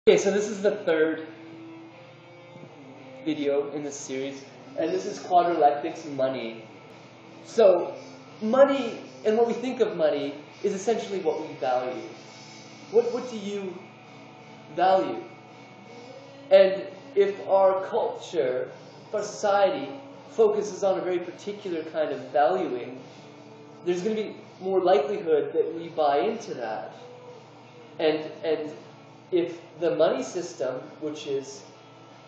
Okay, so this is the third video in this series, and this is Quadralectics money. So, money, and what we think of money, is essentially what we value. What do you value? And if our culture, if our society, focuses on a very particular kind of valuing, there's going to be more likelihood that we buy into that. And if the money system, which is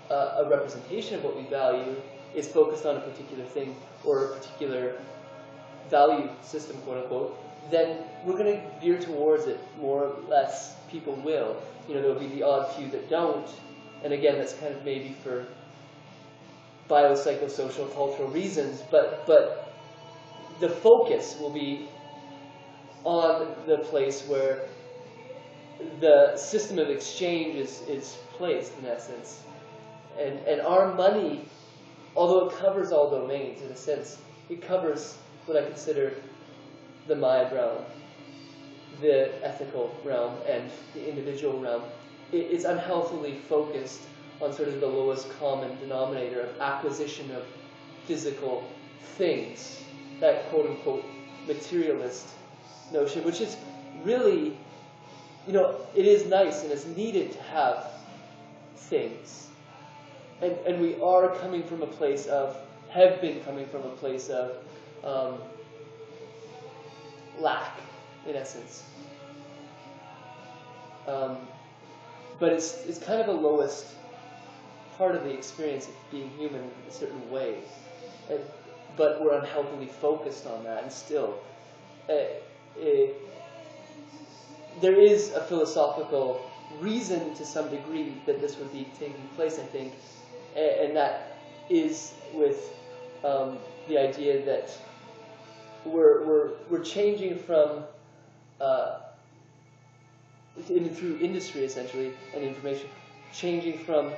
a representation of what we value, is focused on a particular thing or a particular value system, quote unquote, then we're going to veer towards it more or less. People will. You know, there'll be the odd few that don't. And again, that's kind of maybe for biopsychosocial, cultural reasons, but the focus will be on the place where the system of exchange is placed, in essence. And our money, although it covers all domains, in a sense, it covers what I consider the Maya realm, the ethical realm, and the individual realm. It's unhealthily focused on sort of the lowest common denominator of acquisition of physical things, that quote-unquote materialist notion, which is really, you know, it is nice and it's needed to have things. And we are coming from a place of, have been coming from a place of lack, in essence. But it's kind of the lowest part of the experience of being human in a certain way. But we're unhealthily focused on that, and still. There is a philosophical reason to some degree that this would be taking place, I think, and that is with the idea that we're changing from through industry essentially and information, changing from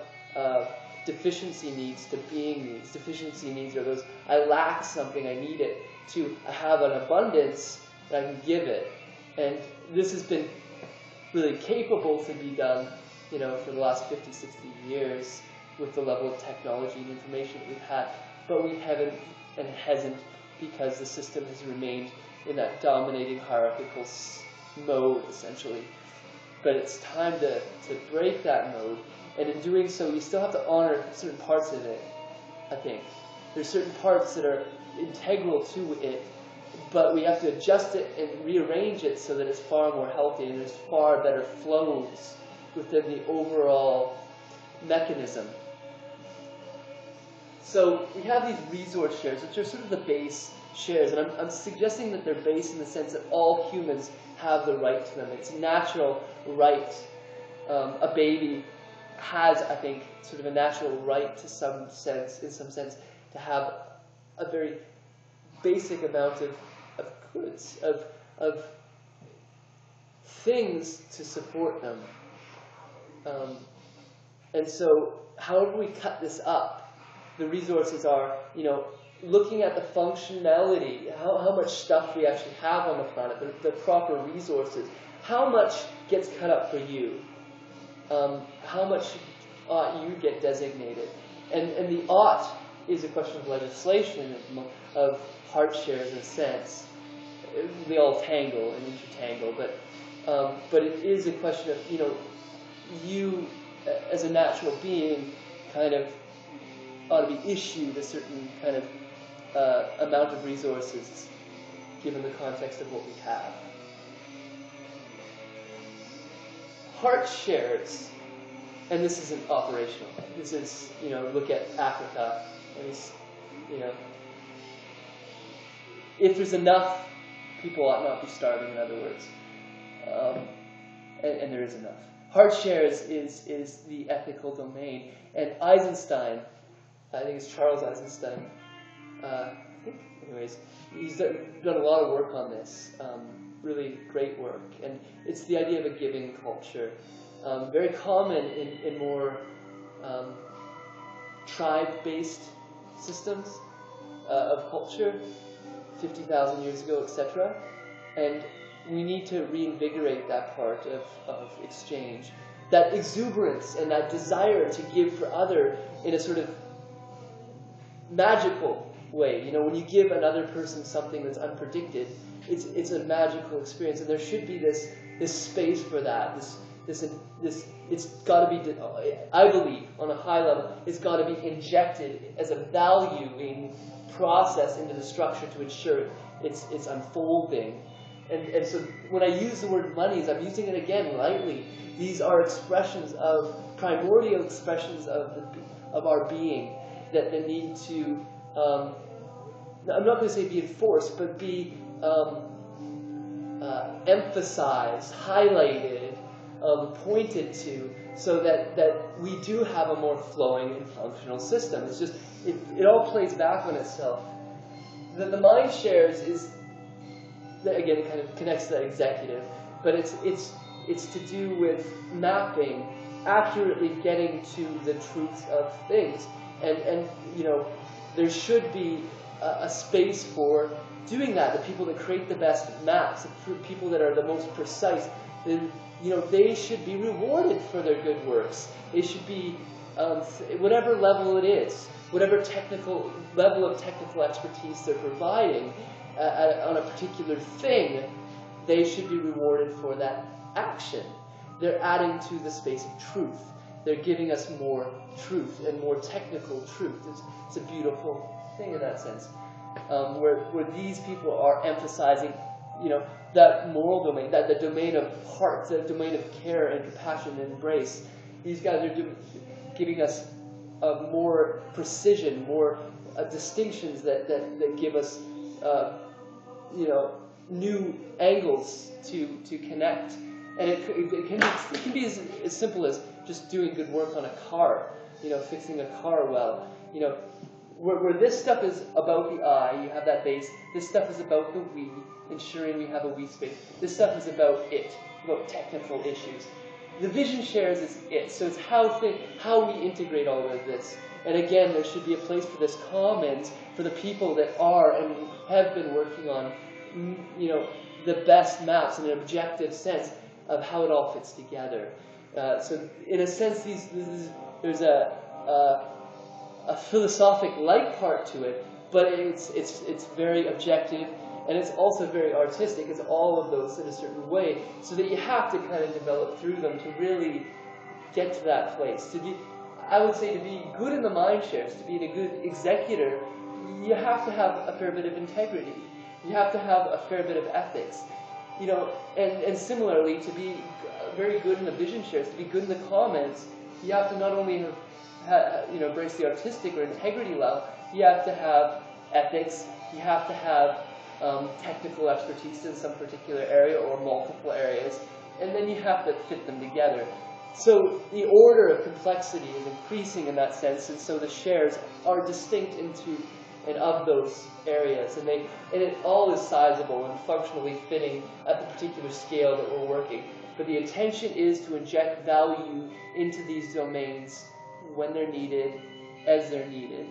deficiency needs to being needs. Deficiency needs are those, I lack something, I need it, to I have an abundance that I can give it. And this has been really capable to be done, you know, for the last 50, 60 years with the level of technology and information that we've had. But we haven't, and it hasn't, because the system has remained in that dominating hierarchical mode, essentially. But it's time to break that mode. And in doing so, we still have to honor certain parts of it, I think. There's certain parts that are integral to it, but we have to adjust it and rearrange it so that it's far more healthy and there's far better flows within the overall mechanism. So we have these resource shares, which are sort of the base shares, and I'm suggesting that they're base in the sense that all humans have the right to them. It's a natural right. A baby has, I think, sort of a natural right to some sense, in some sense, to have a very basic amount of goods, of things to support them. And so, however we cut this up, the resources are, you know, looking at the functionality, how much stuff we actually have on the planet, the proper resources. How much gets cut up for you? How much ought you get designated? And the ought is a question of legislation, of heart shares in a sense. They all tangle and intertangle, but it is a question of, you know, you as a natural being kind of ought to be issued a certain kind of amount of resources given the context of what we have. Heart shares, and this isn't operational. This is, you know, look at Africa, and it's, you know, if there's enough, people ought not be starving, in other words. And there is enough. Heart shares is the ethical domain. And Eisenstein, I think it's Charles Eisenstein, I think, anyways, he's done a lot of work on this, really great work. And it's the idea of a giving culture. Very common in more tribe-based systems of culture, 50,000 years ago, etc. And we need to reinvigorate that part of exchange. that exuberance and that desire to give for other in a sort of magical way. You know, when you give another person something that's unpredicted, it's a magical experience, and there should be this space for that. It's got to be, I believe, on a high level, it's got to be injected as a valuing process into the structure to ensure it's unfolding. And so when I use the word monies, I'm using it again lightly. These are expressions of, primordial expressions of our being that need to, I'm not going to say be enforced, but be emphasized, highlighted, pointed to, so that we do have a more flowing and functional system. It's just, it all plays back on itself. The mind shares is, again, it kind of connects to that executive, but it's to do with mapping, accurately getting to the truth of things. And you know, there should be a space for doing that. The people that create the best maps, the people that are the most precise, then, you know, they should be rewarded for their good works. They should be, whatever level it is, whatever technical level of technical expertise they're providing on a particular thing, they should be rewarded for that action. They're adding to the space of truth. They're giving us more truth and more technical truth. It's a beautiful thing in that sense, where these people are emphasizing, you know, that moral domain, that the domain of heart, the domain of care and compassion and embrace. These guys are giving us more precision, more distinctions that give us, you know, new angles to connect. And it can be as simple as just doing good work on a car, you know, fixing a car well. You know, where this stuff is about the I, you have that base. This stuff is about the we, ensuring we have a we space. This stuff is about it, about technical issues. The vision shares is it, so it's how we integrate all of this. And again, there should be a place for this commons for the people that are and have been working on, you know, the best maps in an objective sense of how it all fits together. So in a sense, there's a philosophic-like part to it, but it's very objective, and it's also very artistic. It's all of those in a certain way, so that you have to kind of develop through them to really get to that place. To be, I would say, to be good in the mind shares, to be a good executor, you have to have a fair bit of integrity. You have to have a fair bit of ethics. You know, and similarly, to be very good in the vision shares, to be good in the comments, you have to not only have, you know, embrace the artistic or integrity level, you have to have ethics, you have to have technical expertise in some particular area or multiple areas, and then you have to fit them together. So the order of complexity is increasing in that sense, and so the shares are distinct into and of those areas, and it all is sizable and functionally fitting at the particular scale that we're working. But the intention is to inject value into these domains when they're needed, as they're needed.